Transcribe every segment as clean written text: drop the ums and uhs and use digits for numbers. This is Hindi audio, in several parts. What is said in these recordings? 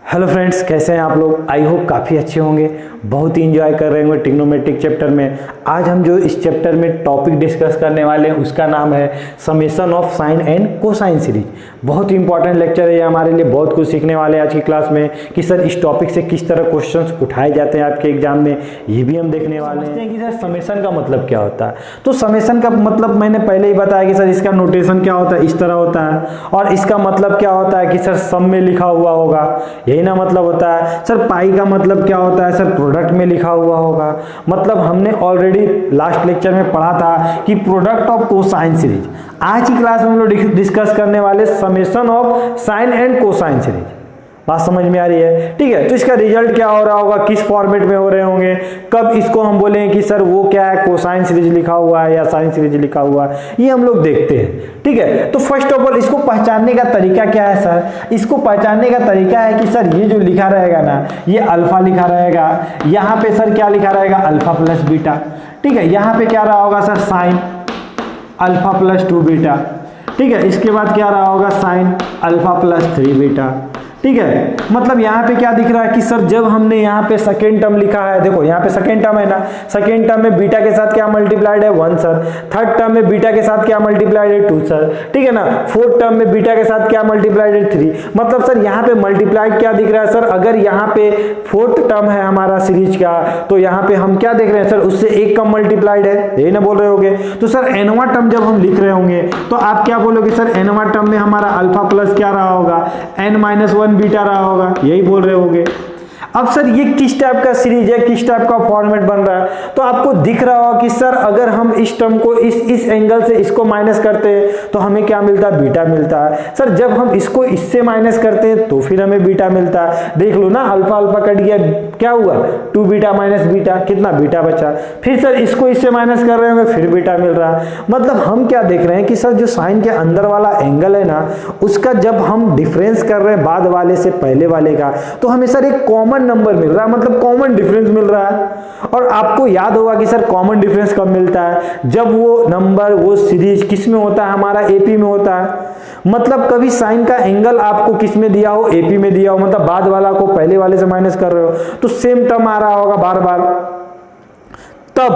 हेलो फ्रेंड्स, कैसे हैं आप लोग। आई होप काफ़ी अच्छे होंगे, बहुत ही इंजॉय कर रहे होंगे ट्रिग्नोमेट्रिक चैप्टर में। आज हम जो इस चैप्टर में टॉपिक डिस्कस करने वाले हैं उसका नाम है summation of sine and cosine series. बहुत ही इंपॉर्टेंट लेक्चर है ये हमारे लिए, बहुत कुछ सीखने वाले हैं आज की क्लास में कि सर इस टॉपिक से किस तरह क्वेश्चंस उठाए जाते हैं आपके एग्जाम में, ये भी हम देखने वाले हैं कि सर समेशन का मतलब क्या होता है। तो समेशन का मतलब मैंने पहले ही बताया कि सर इसका नोटेशन क्या होता है, इस तरह होता है। और इसका मतलब क्या होता है कि सर सम में लिखा हुआ होगा, यही ना मतलब होता है। सर पाई का मतलब क्या होता है, सर प्रोडक्ट में लिखा हुआ होगा। मतलब हमने ऑलरेडी लास्ट लेक्चर में पढ़ा था कि प्रोडक्ट ऑफ कोसाइन सीरीज। आज की क्लास में हम लोग डिस्कस करने वाले summation of sine and cosine series. बात समझ में आ रही है, ठीक है। तो इसका रिजल्ट क्या हो रहा होगा, किस फॉर्मेट में हो रहे होंगे, कब इसको हम बोलेंगे कि सर वो क्या है, कोसाइन सीरीज लिखा हुआ है या साइन सीरीज लिखा हुआ है, ये हम लोग देखते हैं, ठीक है। तो फर्स्ट ऑफ ऑल इसको पहचानने का तरीका क्या है सर। इसको पहचानने का तरीका है कि सर ये जो लिखा रहेगा ना, ये अल्फा लिखा रहेगा, यहाँ पे सर क्या लिखा रहेगा, अल्फा प्लस बीटा, ठीक है। यहाँ पे क्या रहा होगा sir, sine alpha plus 2 beta, ठीक है। इसके बाद क्या रहा होगा, साइन अल्फा प्लस 3 बीटा, ठीक है। मतलब यहाँ पे क्या दिख रहा है कि सर जब हमने यहाँ पे सेकेंड टर्म लिखा है, देखो यहाँ पे सेकेंड टर्म है ना, सेकेंड टर्म में बीटा के साथ क्या मल्टीप्लाइड है 1 सर, थर्ड टर्म में बीटा के साथ क्या मल्टीप्लाइड है 2 सर, ठीक है ना। फोर्थ टर्म में बीटा के साथ क्या मल्टीप्लाइड है 3। मतलब सर यहाँ पे मल्टीप्लाइड क्या दिख रहा है सर, अगर यहाँ पे फोर्थ टर्म है हमारा सीरीज का, तो यहाँ पे हम क्या देख रहे हैं सर, उससे एक कम मल्टीप्लाइड है, यही ना बोल रहे होगे। तो सर एनवा टर्म जब हम लिख रहे होंगे तो आप क्या बोलोगे सर, एनवा टर्म में हमारा अल्फा प्लस क्या रहा होगा, n-1 बीटा रहा होगा, यही बोल रहे होगे। अब सर ये किस टाइप का सीरीज है, किस टाइप का फॉर्मेट बन रहा है, तो आपको दिख रहा होगा कि सर अगर हम इस टर्म को इस एंगल से इसको माइनस करते हैं तो हमें क्या मिलता है, बीटा मिलता है। सर जब हम इसको इससे माइनस करते हैं तो फिर हमें बीटा मिलता है। देख लो ना, अल्फा अल्फा कट गया, क्या हुआ 2 बीटा माइनस बीटा, कितना बीटा बचा। फिर सर इसको इससे माइनस कर रहे होंगे, फिर बीटा मिल रहा है। मतलब हम क्या देख रहे हैं कि सर जो साइन के अंदर वाला एंगल है ना, उसका जब हम डिफरेंस कर रहे हैं बाद वाले से पहले वाले का, तो हमें सर एक कॉमन नंबर मिल रहा है, मतलब कॉमन डिफरेंस मिल रहा है। और आपको याद होगा कि सर कॉमन डिफरेंस कब मिलता है, जब वो नंबर वो सीरीज किस में होता है, हमारा एपी में होता है। मतलब कभी साइन का एंगल आपको किस में दिया हो, एपी में दिया हो, मतलब बाद वाला को पहले वाले से माइनस कर रहे हो तो सेम टर्म आ रहा होगा बार बार, तब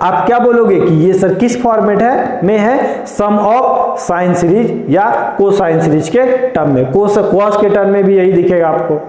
आप क्या बोलोगे कि ये सर किस फॉर्मेट है में है, सम ऑफ साइन सीरीज या कोसाइन सीरीज के टर्म में। कोस के टर्म में भी यही दिखेगा आपको,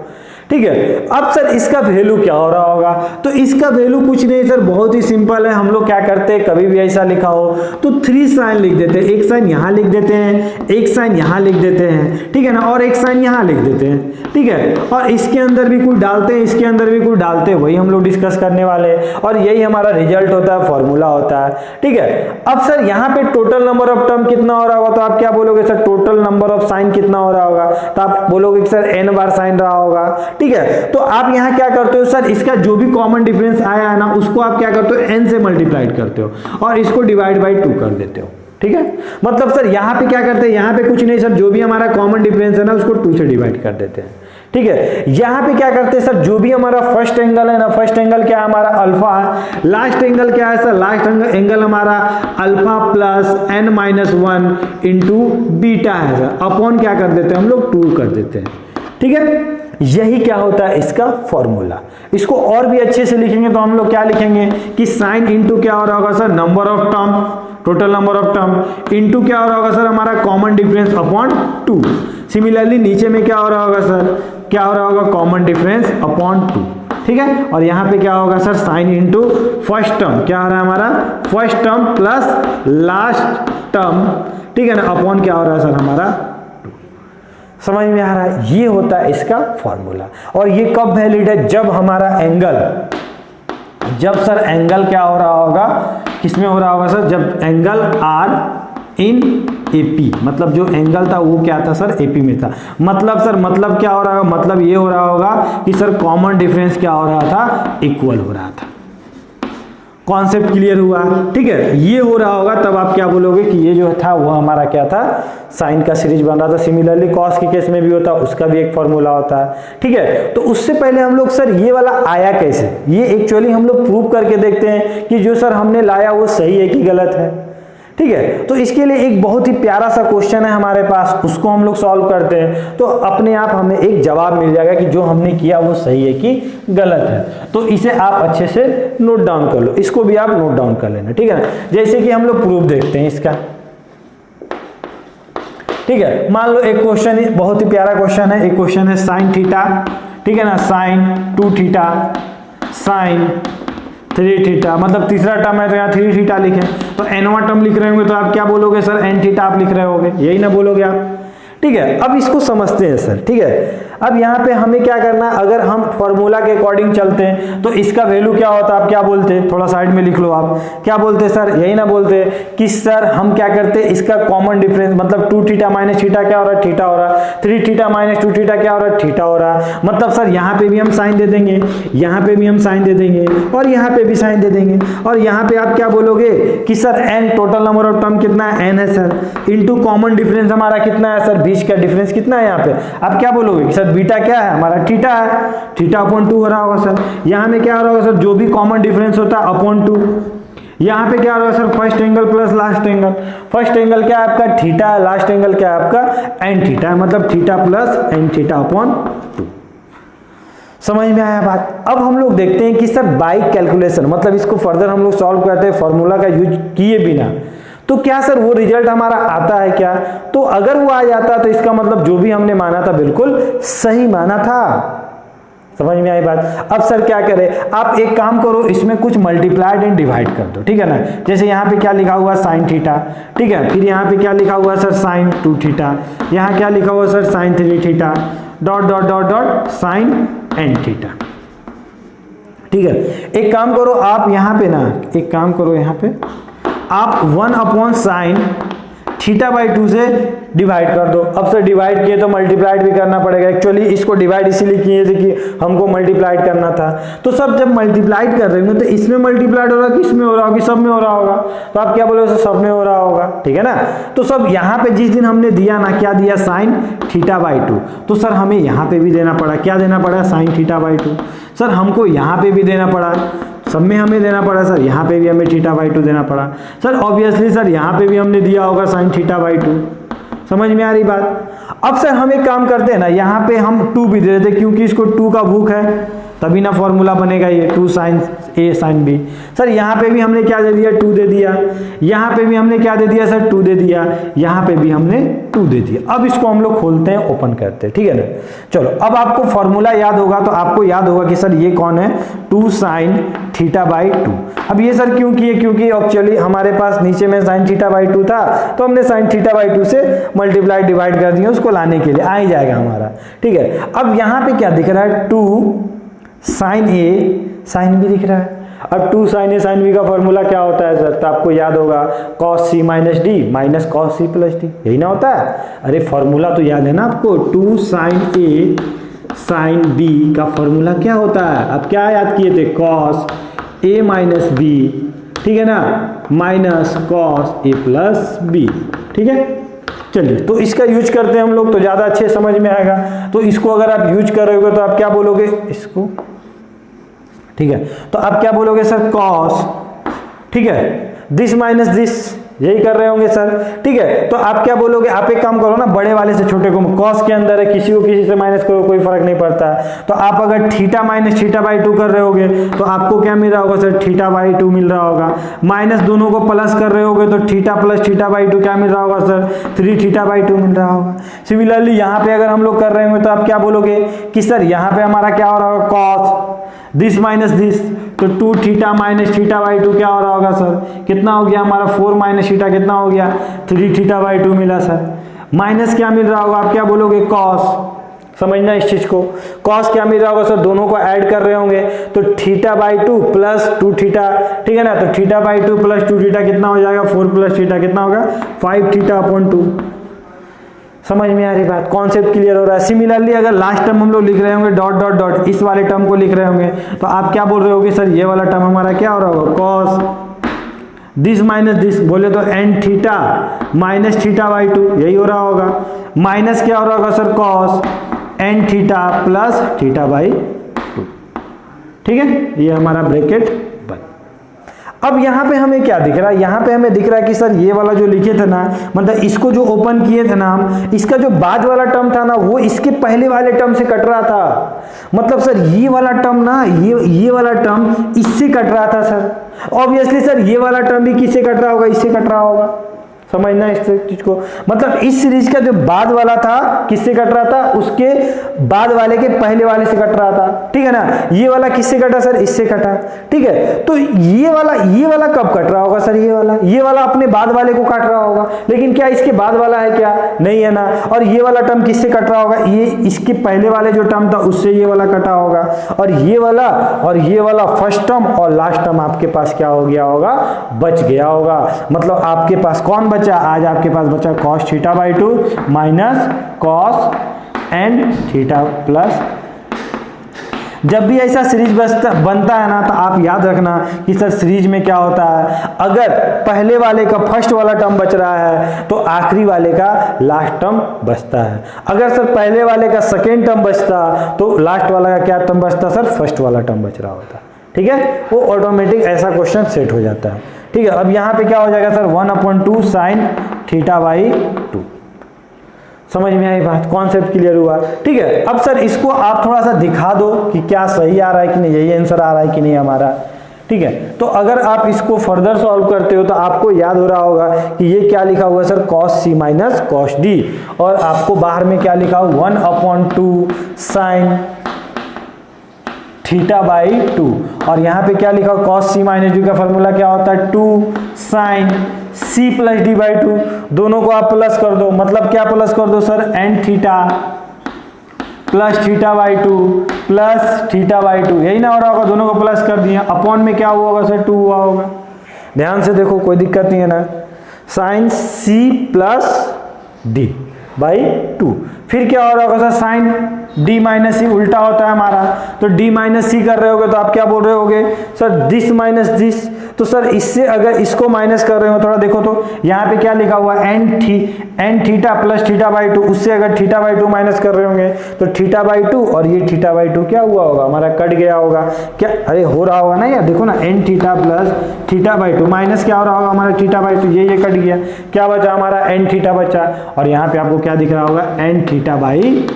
ठीक है। अब सर इसका वैल्यू क्या हो रहा होगा, तो इसका वैल्यू कुछ नहीं सर, बहुत ही सिंपल है। हम लोग क्या करते हैं, कभी भी ऐसा लिखा हो तो 3 साइन लिख देते हैं, एक साइन यहां लिख देते हैं, एक साइन यहां लिख देते हैं, ठीक है ना, और एक साइन यहां लिख देते हैं, ठीक है। और इसके अंदर भी कुछ डालते हैं, इसके अंदर भी कुछ डालते हैं, वही हम लोग डिस्कस करने वाले हैं और यही हमारा रिजल्ट होता है, फॉर्मूला होता है, ठीक है। अब सर यहाँ पे टोटल नंबर ऑफ टर्म कितना हो रहा होगा, तो आप क्या बोलोगे sir, total number of sine कितना हो रहा होगा, तो आप बोलोगे कि सर n बार साइन रहा होगा, ठीक है। तो आप यहां क्या करते हो सर, इसका जो भी कॉमन डिफरेंस आया है ना, उसको आप क्या करते हो, n से मल्टीप्लाइड करते हो और इसको डिवाइड बाय 2 कर देते हो, ठीक है। मतलब सर यहां पे क्या करते हैं, यहां पे कुछ नहीं सर, जो भी हमारा कॉमन डिफरेंस है ना उसको 2 से डिवाइड कर देते हैं, ठीक है। यहां पे क्या करते हैं सर, जो भी हमारा फर्स्ट एंगल है ना, फर्स्ट एंगल क्या है हमारा, अल्फा है। लास्ट एंगल क्या है सर, लास्ट एंगल हमारा alpha plus n-1 into beta है सर, अपॉन क्या कर देते हैं हम लोग, 2 कर देते हैं, ठीक है। यही क्या होता है इसका फॉर्मूला। इसको और भी अच्छे से लिखेंगे तो हम लोग क्या लिखेंगे कि साइन इंटू क्या हो रहा होगा sir, number of term, total number of term, into क्या हो रहा होगा सर, हमारा कॉमन डिफरेंस अपॉन 2। सिमिलरली नीचे में क्या हो रहा होगा सर, क्या हो रहा होगा, कॉमन डिफरेंस अपॉन 2, ठीक है। और यहाँ पे क्या होगा sir, sine into first term, क्या हो रहा है हमारा, first term plus last term, ठीक है ना, अपॉन क्या हो रहा है सर हमारा, समझ में आ रहा है। ये होता है इसका फॉर्मूला। और ये कब वैलिड है, जब हमारा एंगल, जब सर एंगल क्या हो रहा होगा, किसमें हो रहा होगा सर, जब एंगल आर इन एपी, मतलब जो एंगल था वो क्या था सर, एपी में था। मतलब सर मतलब क्या हो रहा होगा, मतलब ये हो रहा होगा कि सर कॉमन डिफरेंस क्या हो रहा था, इक्वल हो रहा था। कॉन्सेप्ट क्लियर हुआ, ठीक है। ये हो रहा होगा तब आप क्या बोलोगे कि ये जो था वो हमारा क्या था, साइन का सीरीज बन रहा था। सिमिलरली कॉस के केस में भी होता है, उसका भी एक फॉर्मूला होता है, ठीक है। तो उससे पहले हम लोग सर ये वाला आया कैसे, ये एक्चुअली हम लोग प्रूव करके देखते हैं कि जो सर हमने लाया वो सही है कि गलत है, ठीक है। तो इसके लिए एक बहुत ही प्यारा सा क्वेश्चन है हमारे पास, उसको हम लोग सॉल्व करते हैं तो अपने आप हमें एक जवाब मिल जाएगा कि जो हमने किया वो सही है कि गलत है। तो इसे आप अच्छे से नोट डाउन कर लो, इसको भी आप नोट डाउन कर लेना, ठीक है ना। जैसे कि हम लोग प्रूफ देखते हैं इसका, ठीक है। मान लो एक क्वेश्चन है, बहुत ही प्यारा क्वेश्चन है, एक क्वेश्चन है साइन थीटा, ठीक है ना, साइन 2 थीटा साइन 3 थीटा, मतलब तीसरा टर्म है तो यहाँ 3 थीटा लिखें, तो एनवा टर्म लिख रहे होंगे तो आप क्या बोलोगे सर, एन थीटा आप लिख रहे होगे, यही ना बोलोगे आप, ठीक है। अब इसको समझते हैं सर, ठीक है। अब यहाँ पे हमें क्या करना है, अगर हम फॉर्मूला के अकॉर्डिंग चलते हैं तो इसका वैल्यू क्या होता है, आप क्या बोलते हैं, थोड़ा साइड में लिख लो आप, क्या बोलते हैं सर, यही ना बोलते कि सर हम क्या करते हैं, इसका कॉमन डिफरेंस, मतलब 2 थीटा माइनस थीटा क्या हो रहा है, थीटा हो रहा है, 3 थीटा माइनस 2 थीटा क्या हो रहा है, थीटा हो रहा है। मतलब सर यहाँ पे भी हम साइन दे देंगे, यहाँ पे भी हम साइन दे देंगे और यहाँ पे भी साइन दे देंगे, और यहाँ पे आप क्या बोलोगे कि sir n total number of term कितना है, एन है सर, इंटू कॉमन डिफरेंस हमारा कितना है सर, बीच का डिफरेंस कितना है यहाँ पे, आप क्या बोलोगे कि सर बीटा क्या है हमारा, थीटा है, थीटा अपॉन 2 हो रहा होगा सर। यहाँ में क्या हो रहा होगा सर, जो भी कॉमन डिफरेंस होता है अपॉन 2, यहाँ पे क्या हो रहा है sir, first angle plus last angle, first angle क्या है आपका थीटा है, लास्ट एंगल क्या है आपका एन थीटा है, मतलब theta plus n theta upon 2। समझ में आया बात। अब हम लोग देखते हैं कि सर बाय कैलकुलेशन, मतलब इसको फर्दर हम लोग सॉल्व करते हैं फॉर्मूला का यूज किए बिना, तो क्या सर वो रिजल्ट हमारा आता है क्या, तो अगर वो आ जाता तो इसका मतलब जो भी हमने माना था बिल्कुल सही माना था। समझ में आई बात। अब सर क्या करें, आप एक काम करो, इसमें कुछ मल्टीप्लाइड एंड डिवाइड कर दो, ठीक है ना। जैसे यहाँ पे क्या लिखा हुआ साइन थीटा, ठीक है, फिर यहाँ पे क्या लिखा हुआ सर साइन 2 थीटा, यहाँ क्या लिखा हुआ sir sine 3 theta, dot dot dot dot sine n theta, ठीक है। एक काम करो आप यहाँ पे ना, एक काम करो यहाँ पे आप 1 अपॉन साइन थीटा बाई 2 से डिवाइड कर दो। अब सर डिवाइड किए तो मल्टीप्लाइड भी करना पड़ेगा, एक्चुअली इसको डिवाइड इसीलिए किए थे कि हमको मल्टीप्लाइड करना था। तो सब जब मल्टीप्लाइड कर रहे होंगे तो इसमें मल्टीप्लाइड हो रहा है, किसमें हो रहा होगा, सब में हो रहा होगा, तो आप क्या बोलोगे, सब में हो रहा होगा, ठीक है ना। तो सब यहाँ पे जिस दिन हमने दिया ना, क्या दिया, साइन थीटा बाई 2, तो सर हमें यहाँ पे भी देना पड़ा, क्या देना पड़ा, साइन थीटा बाई 2। सर हमको यहाँ पे भी देना पड़ा, सब में हमें देना पड़ा सर, यहाँ पे भी हमें थीटा बाई 2 देना पड़ा सर, ऑब्वियसली सर यहाँ पे भी हमने दिया होगा साइन थीटा बाई 2। समझ में आ रही बात। अब सर हम एक काम करते हैं ना, यहाँ पे हम 2 भी दे देते क्योंकि इसको 2 का भूख है, तभी ना फॉर्मूला बनेगा ये 2 sine A sine B. Sir यहाँ पे भी हमने क्या दे दिया, 2 दे दिया, यहाँ पे भी हमने क्या दे दिया सर, 2 दे दिया, यहाँ पे भी हमने 2 दे दिया। अब इसको हम लोग खोलते हैं, ओपन करते हैं, ठीक है ना। चलो अब आपको फॉर्मूला याद होगा, तो आपको याद होगा कि सर ये कौन है, 2 साइन थीटा बाई 2। अब ये सर क्यों किए, क्योंकि एक्चुअली हमारे पास नीचे में साइन थीटा बाई 2 था, तो हमने साइन थीटा बाई 2 से मल्टीप्लाई डिवाइड कर दिया, उसको लाने के लिए आ ही जाएगा हमारा, ठीक है। अब यहाँ पे क्या दिख रहा है, 2 साइन ए साइन बी दिख रहा है। अब 2 साइन ए साइन बी का फॉर्मूला क्या होता है सर, तो आपको याद होगा cos C minus D minus cos C plus D, यही ना होता है। अरे फॉर्मूला तो याद है ना आपको, 2 साइन ए साइन बी का फॉर्मूला क्या होता है, अब क्या याद किए थे, कॉस ए माइनस बी, ठीक है ना, minus cos A plus B, ठीक है। चलिए तो इसका यूज करते हैं हम लोग, तो ज़्यादा अच्छे समझ में आएगा। तो इसको अगर आप यूज कर रहे हो तो आप क्या बोलोगे, इसको, ठीक है, तो आप क्या बोलोगे सर, कॉस, ठीक है, दिस माइनस दिस, यही कर रहे होंगे सर, ठीक है। तो आप क्या बोलोगे, आप एक काम करो ना, बड़े वाले से छोटे को, कॉस के अंदर है, किसी को किसी से माइनस करो, कोई फर्क नहीं पड़ता है। तो आप अगर थीटा माइनस थीटा बाई 2 कर रहे होगे तो आपको क्या मिल रहा होगा सर, थीटा बाई 2 मिल रहा होगा, माइनस दोनों को प्लस कर रहे होगे तो थीटा प्लस थीटा बाई 2 क्या मिल रहा होगा सर, 3 थीटा बाई 2 मिल रहा होगा। सिमिलरली यहाँ पे अगर हम लोग कर रहे होंगे तो आप क्या बोलोगे कि सर यहाँ पे हमारा क्या हो रहा होगा, कॉस दिस माइनस दिस, तो 2 थीटा माइनस थीटा बाई 2 क्या हो रहा होगा सर, कितना हो गया हमारा, 4 माइनस थीटा कितना हो गया, 3 थीटा बाई 2 मिला सर। माइनस क्या मिल रहा होगा, आप क्या बोलोगे, कॉस, समझना इस चीज को, कॉस क्या मिल रहा होगा सर, दोनों को ऐड कर रहे होंगे तो थीटा बाई 2 प्लस 2 थीटा, ठीक है ना, तो थीटा बाई 2 प्लस 2 थीटा कितना हो जाएगा, 4 प्लस थीटा कितना होगा, 5 थीटा अपॉन 2। समझ में आ रही बात, कॉन्सेप्ट क्लियर हो रहा है। सिमिलरली अगर लास्ट टर्म हम लोग लिख रहे होंगे डॉट डॉट डॉट, इस वाले टर्म को लिख रहे होंगे तो आप क्या बोल रहे होगे सर, ये वाला टर्म हमारा क्या हो रहा होगा, कॉस दिस माइनस दिस, बोले तो n theta minus theta by 2, यही हो रहा होगा, माइनस क्या हो रहा होगा sir, cos n theta plus theta by 2, ठीक है, ये हमारा ब्रैकेट बन। अब यहाँ पे हमें क्या दिख रहा है, यहाँ पे हमें दिख रहा है कि सर ये वाला जो लिखे थे ना, मतलब इसको जो ओपन किए थे ना हम, इसका जो बाद वाला टर्म था ना वो इसके पहले वाले टर्म से कट रहा था। मतलब सर ये वाला टर्म ना, ये वाला टर्म इससे कट रहा था सर। ऑब्वियसली सर ये वाला टर्म भी किससे कट रहा होगा, इससे कट रहा होगा। समझना इस चीज को, मतलब इस सीरीज का जो बाद वाला था किससे कट रहा था, उसके बाद वाले के पहले वाले से कट रहा था, ठीक है ना। ये वाला किससे कटा सर, इससे कटा, ठीक है। तो ये वाला कब कट रहा होगा सर, ये वाला अपने बाद वाले को काट रहा होगा, लेकिन क्या इसके बाद वाला है, क्या नहीं है ना। और ये वाला टर्म किससे कट रहा होगा, ये इसके पहले वाले जो टर्म था उससे ये वाला कटा होगा। और ये वाला फर्स्ट टर्म और लास्ट टर्म आपके पास क्या हो गया होगा, बच गया होगा। मतलब आपके पास कौन बचा, आज आपके पास बचा cos theta by 2 minus cos n theta plus. जब भी ऐसा सीरीज बनता है ना तो आप याद रखना कि सर सीरीज में क्या होता है, अगर पहले वाले का फर्स्ट वाला टर्म बच रहा है तो आखिरी वाले का लास्ट टर्म बचता है। अगर सर पहले वाले का सेकेंड टर्म बचता तो लास्ट वाला का क्या टर्म बचता सर, फर्स्ट वाला टर्म बच रहा होता, ठीक है। वो ऑटोमेटिक ऐसा क्वेश्चन सेट हो जाता है, ठीक है। अब यहाँ पे क्या हो जाएगा सर, 1/2 साइन थीटा बाई 2। समझ में आई बात, कॉन्सेप्ट क्लियर हुआ, ठीक है। अब सर इसको आप थोड़ा सा दिखा दो कि क्या सही आ रहा है कि नहीं, यही आंसर आ रहा है कि नहीं हमारा, ठीक है। तो अगर आप इसको फर्दर सॉल्व करते हो तो आपको याद हो रहा होगा कि ये क्या लिखा हुआ है sir, cos c minus cos d, और आपको बाहर में क्या लिखा हुआ 1/2 साइन थीटा बाई 2, और यहाँ पे क्या लिखा cos c माइनस डी का फॉर्मूला क्या होता है 2 sine c plus d by 2। दोनों को आप प्लस कर दो, मतलब क्या प्लस कर दो sir, n theta plus theta by 2 plus theta by 2, यही ना हो रहा होगा, दोनों को प्लस कर दिया। अपॉन में क्या हुआ होगा सर, 2 हुआ होगा। ध्यान से देखो, कोई दिक्कत नहीं है ना। Sine c plus d by 2, फिर क्या हो रहा होगा sir, sine d minus c उल्टा होता है हमारा, तो d माइनस सी कर रहे होगे तो आप क्या बोल रहे होगे सर, दिस माइनस दिस। तो सर इससे अगर इसको माइनस कर रहे हो, थोड़ा देखो तो यहाँ पे क्या लिखा हुआ n theta plus theta by 2, उससे अगर थीटा बाई 2 माइनस कर रहे होंगे तो थीटा बाई 2 और ये थीटा बाई 2 क्या हुआ होगा, हमारा कट गया होगा। क्या अरे हो रहा होगा ना यार, देखो ना, n theta plus theta by 2 minus क्या हो रहा होगा हमारा थीटा बाई 2, ये कट गया, क्या बचा हमारा n थीटा बचा, और यहाँ पे आपको क्या दिख रहा होगा, n थीटा बाई,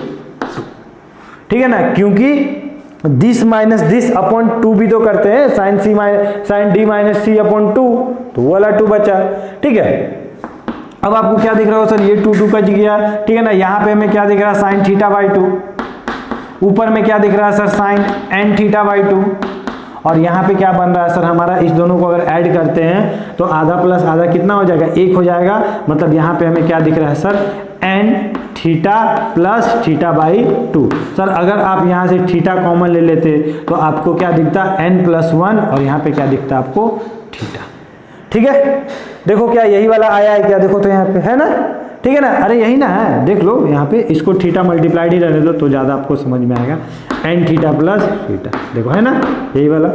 ठीक है ना। क्योंकि दिस माइनस दिस अपॉन 2 भी तो करते हैं, साइन डी माइनस सी अपॉन 2, तो वो वाला 2 बचा, ठीक है। अब आपको क्या दिख रहा हो सर, ये 2 कट गया, ठीक है ना। यहाँ पे हमें क्या दिख रहा है, साइन थीटा बाई 2, ऊपर में क्या दिख रहा है sir, sine n theta by 2, और यहाँ पे क्या बन रहा है सर हमारा, इस दोनों को अगर ऐड करते हैं तो आधा प्लस आधा कितना हो जाएगा, 1 हो जाएगा। मतलब यहाँ पे हमें क्या दिख रहा है sir, n theta plus theta by 2। Sir अगर आप यहाँ से थीटा कॉमन ले लेते तो आपको क्या दिखता, n प्लस 1, और यहाँ पे क्या दिखता आपको, थीटा, ठीक है। देखो क्या यही वाला आया है क्या, देखो तो यहाँ पे है ना, ठीक है ना, अरे यही ना है, देख लो यहाँ पे, इसको थीटा मल्टीप्लाइड ही रहने दो तो ज़्यादा आपको समझ में आएगा, n थीटा प्लस थीटा, देखो है ना यही वाला,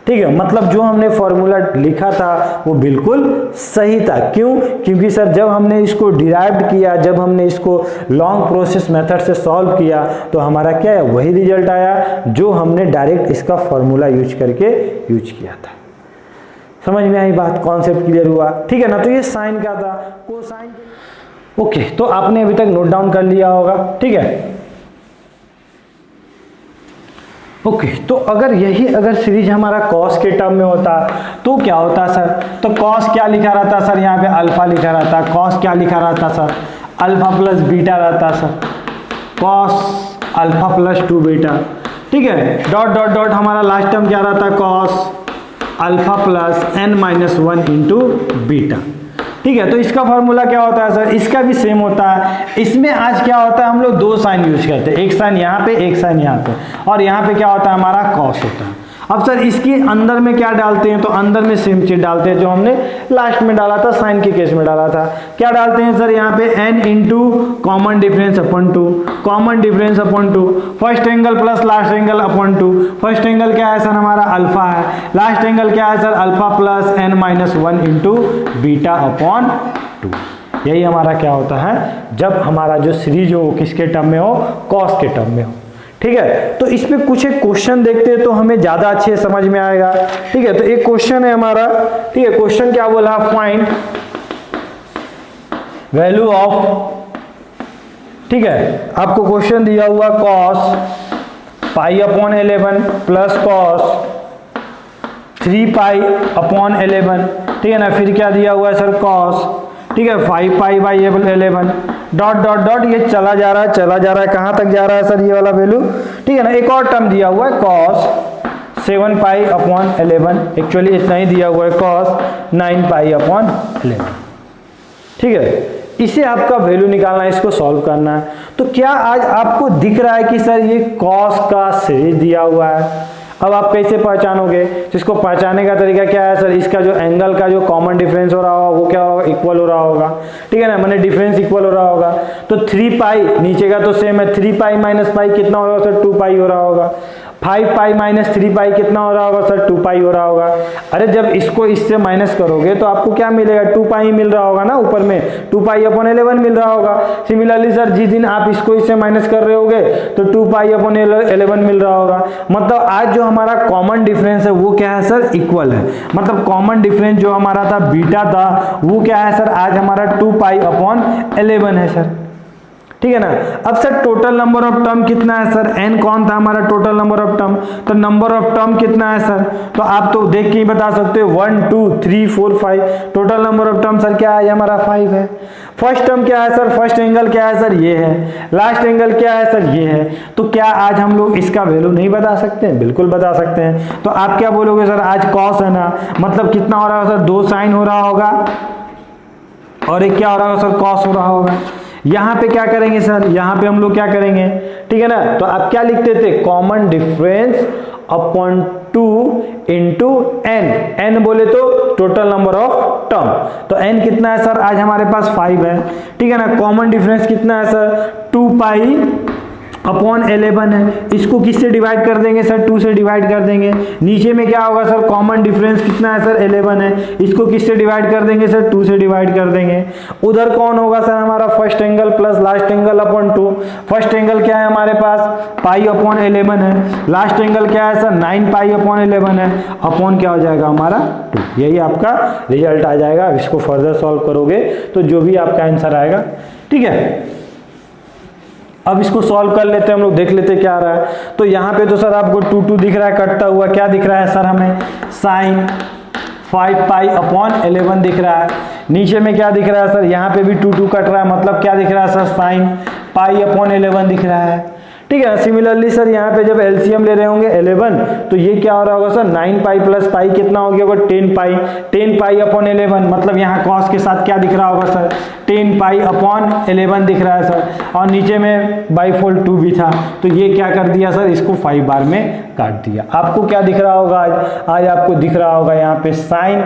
ठीक है। मतलब जो हमने फॉर्मूला लिखा था वो बिल्कुल सही था। क्यों, क्योंकि सर जब हमने इसको डिराइव्ड किया, जब हमने इसको लॉन्ग प्रोसेस मेथड से सॉल्व किया तो हमारा क्या है, वही रिजल्ट आया जो हमने डायरेक्ट इसका फॉर्मूला यूज करके यूज किया था। समझ में आई बात, कॉन्सेप्ट क्लियर हुआ, ठीक है ना। तो ये साइन का था, कोसाइन, ओके। तो आपने अभी तक नोट डाउन कर लिया होगा, ठीक है, ओके। तो अगर सीरीज हमारा कॉस के टर्म में होता तो क्या होता सर, तो कॉस क्या लिखा रहता सर, यहाँ पे अल्फा लिखा रहता, कॉस क्या लिखा रहता सर, अल्फा प्लस बीटा रहता sir, cos alpha plus 2 beta, ठीक है। डॉट डॉट डॉट हमारा लास्ट टर्म क्या रहता, cos alpha plus n minus 1 into beta, ठीक है। तो इसका फॉर्मूला क्या होता है सर, इसका भी सेम होता है। इसमें आज क्या होता है, हम लोग 2 साइन यूज करते हैं, एक साइन यहाँ पे, एक साइन यहाँ पे, और यहाँ पे क्या होता है हमारा कॉस होता है। अब सर इसके अंदर में क्या डालते हैं, तो अंदर में सेम चीज डालते हैं जो हमने लास्ट में डाला था, साइन के केस में डाला था। क्या डालते हैं सर, यहाँ पे n into common difference upon 2, common difference upon 2, first angle plus last angle upon 2। First angle क्या है सर हमारा, अल्फा है, लास्ट एंगल क्या है sir, alpha plus n minus 1 into beta upon 2। यही हमारा क्या होता है, जब हमारा जो सीरीज हो किसके टर्म में हो, कॉस के टर्म में हो, ठीक है, तो इस पे कुछ एक क्वेश्चन देखते हैं तो हमें ज्यादा अच्छे से समझ में आएगा। ठीक है, तो एक क्वेश्चन है हमारा, ठीक है, क्वेश्चन क्या बोला, फाइंड वैल्यू ऑफ, ठीक है, आपको क्वेश्चन दिया हुआ cos pi upon 11 plus cos 3 pi upon 11, ठीक है ना, फिर क्या दिया हुआ है सर cos, ठीक है, 5 pi by 11 dot dot dot, ये चला जा रहा है चला जा रहा है, कहां तक जा रहा है सर ये वाला वैल्यू, ठीक है ना। एक और टर्म दिया हुआ है cos 7 पाई अपॉन 11, एक्चुअली इतना ही दिया हुआ है cos 9 पाई अपॉन 11, ठीक है। इसे आपका वैल्यू निकालना है, इसको सॉल्व करना है। तो क्या आज आपको दिख रहा है कि सर ये cos का सीरीज दिया हुआ है, अब आप कैसे पहचानोगे, जिसको पहचानने का तरीका क्या है सर, इसका जो एंगल का जो कॉमन डिफरेंस हो रहा होगा वो क्या होगा, इक्वल हो रहा होगा, ठीक है ना, मैंने डिफरेंस इक्वल हो रहा होगा। तो 3 पाई नीचे का तो सेम है, 3 पाई माइनस पाई कितना होगा सर, 2 पाई हो रहा होगा। 5 पाई माइनस 3 पाई कितना हो रहा होगा सर, 2 पाई हो रहा होगा। अरे जब इसको इससे माइनस करोगे तो आपको क्या मिलेगा, 2 पाई मिल रहा होगा ना, ऊपर में 2 पाई अपॉन 11 मिल रहा होगा। सिमिलरली सर जिस दिन आप इसको इससे माइनस कर रहे होगे तो 2 पाई अपॉन 11 मिल रहा होगा। मतलब आज जो हमारा कॉमन डिफरेंस है वो क्या है सर, इक्वल है। मतलब कॉमन डिफरेंस जो हमारा था बीटा था वो क्या है सर, आज हमारा 2 पाई अपॉन 11 है सर, ठीक है ना। अब sir total number of term कितना है सर, n कौन था हमारा टोटल नंबर ऑफ टर्म, तो नंबर ऑफ टर्म कितना है सर, तो आप तो देख के ही बता सकते हो 1 2 3 4 5, total number of term sir क्या है हमारा 5 है। फर्स्ट टर्म क्या है सर, फर्स्ट एंगल क्या है सर, ये है। लास्ट एंगल क्या है सर, ये है। तो क्या आज हम लोग इसका वैल्यू नहीं बता सकते हैं, बिल्कुल बता सकते हैं। तो आप क्या बोलोगे सर, आज कॉस है ना, मतलब कितना हो रहा है सर, 2 साइन हो रहा होगा और एक क्या हो रहा होगा सर, कॉस हो रहा होगा। यहां पे क्या करेंगे सर, यहां पे हम लोग क्या करेंगे, ठीक है ना, तो आप क्या लिखते थे, common difference upon 2 into n, n बोले तो टोटल नंबर ऑफ टर्म, तो एन कितना है सर, आज हमारे पास 5 है, ठीक है ना। कॉमन डिफरेंस कितना है सर, 2 पाई अपॉन 11 है। इसको किससे डिवाइड कर देंगे सर, 2 से डिवाइड कर देंगे। नीचे में क्या होगा सर, कॉमन डिफरेंस कितना है सर, 11 है। इसको किससे डिवाइड कर देंगे सर, 2 से डिवाइड कर देंगे। उधर कौन होगा सर, हमारा first angle plus last angle upon 2। First angle क्या है हमारे पास, पाई अपॉन 11 है। लास्ट एंगल क्या है सर, 9 पाई अपॉन 11 है। अपॉन क्या हो जाएगा हमारा 2। यही आपका रिजल्ट आ जाएगा। इसको फर्दर सॉल्व करोगे तो जो भी आपका आंसर आएगा, ठीक है। अब इसको सॉल्व कर लेते हैं हम लोग, देख लेते हैं क्या आ रहा है। तो यहाँ पे तो सर आपको 2 2 दिख रहा है कटता हुआ, क्या दिख रहा है सर हमें, साइन 5 पाई अपॉन 11 दिख रहा है। नीचे में क्या दिख रहा है सर, यहाँ पे भी 2 2 कट रहा है, मतलब क्या दिख रहा है सर, साइन पाई अपॉन 11 दिख रहा है, ठीक है। सिमिलरली सर यहाँ पे जब एलसीएम ले रहे होंगे 11, तो ये क्या हो रहा होगा सर, 9 पाई प्लस पाई कितना हो गया होगा, 10 पाई। 10 पाई अपॉन 11, मतलब यहाँ कॉस के साथ क्या दिख रहा होगा सर, 10 पाई अपॉन 11 दिख रहा है सर। और नीचे में बाई फोल्ड 2 भी था, तो ये क्या कर दिया सर, इसको 5 बार में काट दिया। आपको क्या दिख रहा होगा आज आपको दिख रहा होगा यहाँ पे साइन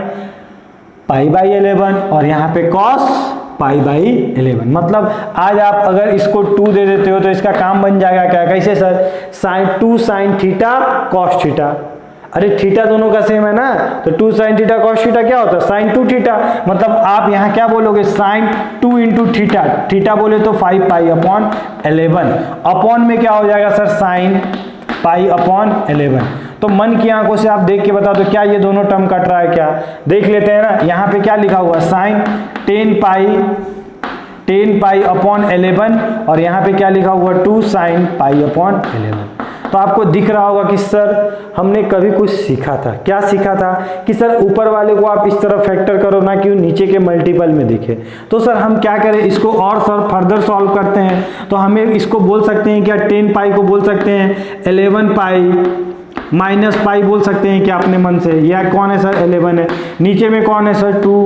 पाई बाई 11 और यहाँ पे कॉस पाई बाई 11। मतलब आज आप अगर इसको 2 दे देते हो तो इसका काम बन जाएगा क्या, कैसे sir, sine 2 sine theta cos theta. अरे थीटा दोनों का सेम है ना, तो 2 साइन थीटा कॉस थीटा क्या होता है, साइन 2 थीटा। मतलब आप यहाँ क्या बोलोगे, साइन 2 इंटू थीटा, थीटा बोले तो 5 पाई अपॉन 11। अपॉन में क्या हो जाएगा सर, साइन पाई अपॉन 11। तो मन की आंखों से आप देख के बता दो क्या ये दोनों टर्म कट रहा है क्या, देख लेते हैं ना। यहाँ पे क्या लिखा हुआ, साइन 10 पाई अपॉन 11 और यहाँ पे क्या लिखा हुआ, 2 साइन पाई अपॉन 11। तो आपको दिख रहा होगा कि सर हमने कभी कुछ सीखा था। क्या सीखा था कि सर ऊपर वाले को आप इस तरफ फैक्टर करो ना कि नीचे के मल्टीपल में दिखे। तो सर हम क्या करें, इसको और सर फर्दर सॉल्व करते हैं। तो हमें इसको बोल सकते हैं क्या, 10 पाई को बोल सकते हैं 11 पाई माइनस पाई बोल सकते हैं क्या अपने मन से। यह कौन है सर, 11 है। नीचे में कौन है सर, 2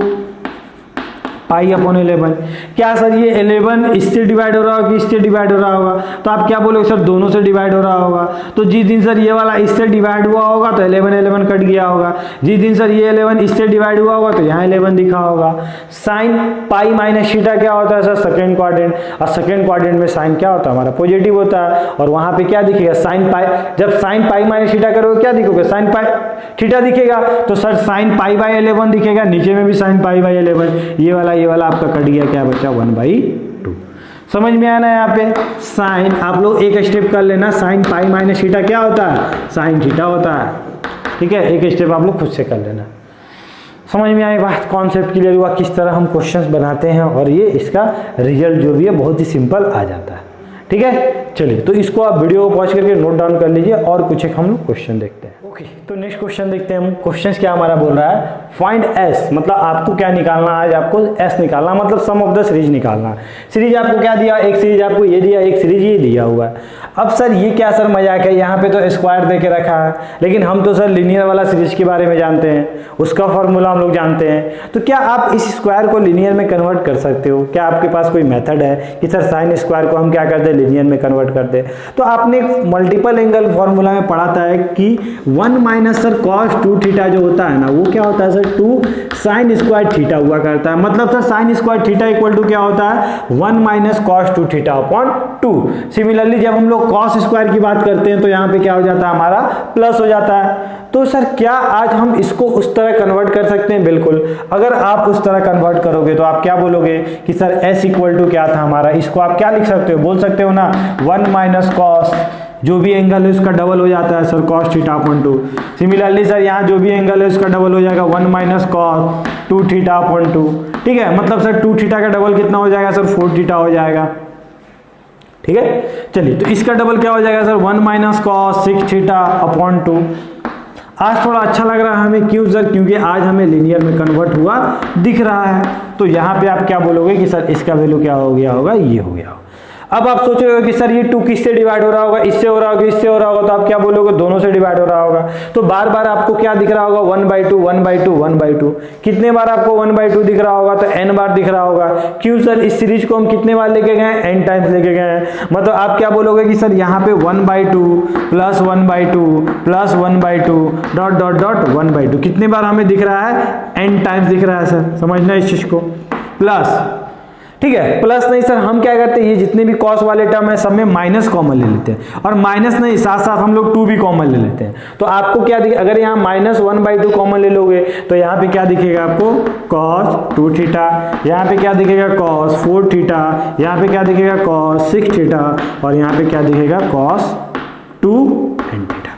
पाई अपॉन 11। क्या सर ये 11 इससे डिवाइड हो रहा होगा कि इससे डिवाइड हो रहा होगा, तो आप क्या बोलोगे सर, दोनों से डिवाइड हो रहा होगा। तो जिस दिन सर ये वाला इससे डिवाइड हुआ होगा तो 11 कट गया होगा। जिस दिन सर ये 11 इससे डिवाइड हुआ होगा तो यहाँ 11 दिखा होगा। साइन पाई माइनस थीटा क्या होता है सर, सेकेंड क्वाड्रेंट। और सेकेंड क्वाड्रेंट में साइन क्या होता है हमारा, पॉजिटिव होता है। और वहाँ पे क्या दिखेगा, साइन पाई। जब साइन पाई माइनस थीटा करोगे क्या दिखोगे, साइन पाई थीटा दिखेगा। तो सर साइन पाई बाई 11 दिखेगा, नीचे में भी साइन पाई बाई 11। ये वाला आपका कट गया, क्या बचा 1/2। समझ में आया ना। यहाँ पे साइन आप लोग एक स्टेप कर लेना, साइन पाई माइनस थीटा क्या होता है, साइन थीटा होता है, ठीक है। एक स्टेप आप लोग खुद से कर लेना। समझ में आई बात, कॉन्सेप्ट क्लियर हुआ किस तरह हम क्वेश्चंस बनाते हैं, और ये इसका रिजल्ट जो भी है बहुत ही सिंपल आ जाता है, ठीक है। चलिए तो इसको आप वीडियो को पॉज करके नोट डाउन कर लीजिए, और कुछ एक हम लोग क्वेश्चन देखते हैं। ओके, तो नेक्स्ट क्वेश्चन देखते हैं हम। क्वेश्चन क्या हमारा बोल रहा है, फाइंड एस, मतलब आपको क्या निकालना है आज, आपको एस निकालना, मतलब सम ऑफ द सीरीज निकालना है। सीरीज आपको क्या दिया, एक सीरीज आपको ये दिया, एक सीरीज ये दिया हुआ है। अब सर ये क्या सर मजाक है, यहाँ पे तो स्क्वायर दे के रखा है, लेकिन हम तो सर लीनियर वाला सीरीज के बारे में जानते हैं, उसका फॉर्मूला हम लोग जानते हैं। तो क्या आप इस स्क्वायर को लीनियर में कन्वर्ट कर सकते हो, क्या आपके पास कोई मेथड है कि सर साइन स्क्वायर को हम क्या करते हैं, लीनियर में कन्वर्ट करते हैं। तो आपने मल्टीपल एंगल फॉर्मूला में पढ़ा था कि 1 माइनस सर कॉस 2 थीटा जो होता है ना, वो क्या होता है सर 2 साइन स्क्वायर थीटा हुआ करता है। मतलब sir sine square theta equal to क्या होता है, 1 minus cos 2 theta upon 2। Similarly जब हम लोग कॉस स्क्वायर की बात करते हैं तो यहाँ पे क्या हो जाता है, हमारा प्लस हो जाता है। तो सर क्या आज हम इसको उस तरह कन्वर्ट कर सकते हैं, बिल्कुल। अगर आप उस तरह कन्वर्ट करोगे तो आप क्या बोलोगे कि सर s इक्वल टू क्या था हमारा, इसको आप क्या लिख सकते हो, बोल सकते हो ना 1 माइनस कॉस, जो भी एंगल है उसका डबल हो जाता है sir cos theta upon 2। Similarly sir यहाँ जो भी एंगल है उसका डबल हो जाएगा 1 माइनस कॉस 2 थीटा अपॉन 2, ठीक है। मतलब सर 2 थीटा का डबल कितना हो जाएगा सर 4 थीटा हो जाएगा, ठीक है। चलिए तो इसका डबल क्या हो जाएगा sir 1 minus cos 6 theta upon 2। आज थोड़ा अच्छा लग रहा है हमें, क्यों सर, क्योंकि आज हमें लीनियर में कन्वर्ट हुआ दिख रहा है। तो यहाँ पे आप क्या बोलोगे कि सर इसका वैल्यू क्या हो गया होगा, ये हो गया। अब आप सोच रहे हो कि सर ये 2 किससे डिवाइड हो रहा होगा, इससे हो रहा होगा, इससे हो रहा होगा, तो आप क्या बोलोगे, दोनों से डिवाइड हो रहा होगा। तो बार बार आपको क्या दिख रहा होगा, 1/2 1/2 1/2। कितने बार आपको 1/2 दिख रहा होगा, तो n बार दिख रहा होगा। क्यों सर, इस सीरीज को हम कितने बार लेके गए, n टाइम्स लेके गए हैं। मतलब आप क्या बोलोगे कि सर यहाँ पे 1/2 plus 1/2 plus 1/2 dot dot dot 1/2 कितने बार हमें दिख रहा है, n टाइम्स दिख रहा है सर। समझना इस चीज को, प्लस, ठीक है। प्लस नहीं सर, हम क्या करते हैं, ये जितने भी कॉस वाले टर्म है सब में माइनस कॉमन ले लेते हैं, और माइनस नहीं साथ साथ हम लोग 2 भी कॉमन ले लेते हैं। तो आपको क्या दिखे, अगर यहाँ माइनस 1/2 कॉमन ले लोगे तो यहाँ पे क्या दिखेगा आपको, कॉस 2 थीटा, यहाँ पे क्या दिखेगा, कॉस 4 थीटा, यहाँ पे क्या दिखेगा, कॉस 6 थीटा, और यहाँ पे क्या दिखेगा, कॉस 2 n थीटा।